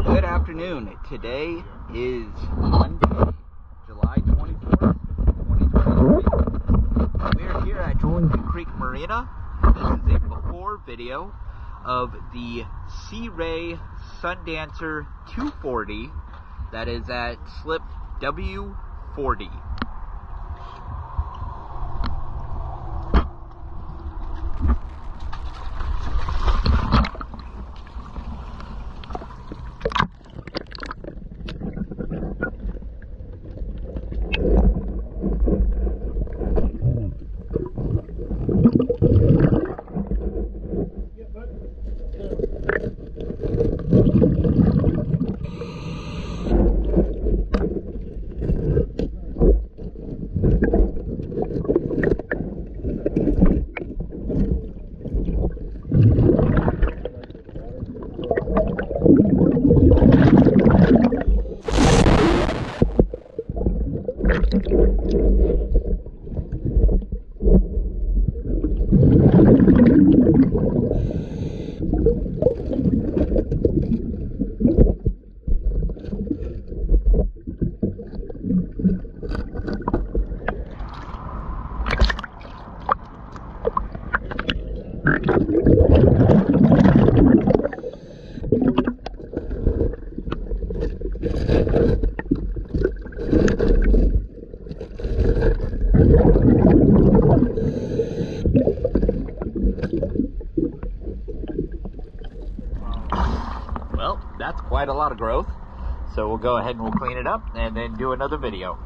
Good afternoon. Today is Monday, July 24th, 2023. We are here at Jordan Creek Marina. This is a before video of the SeaRay Sundancer 240 that is at slip W40. Well, that's quite a lot of growth, so we'll go ahead and we'll clean it up and then do another video.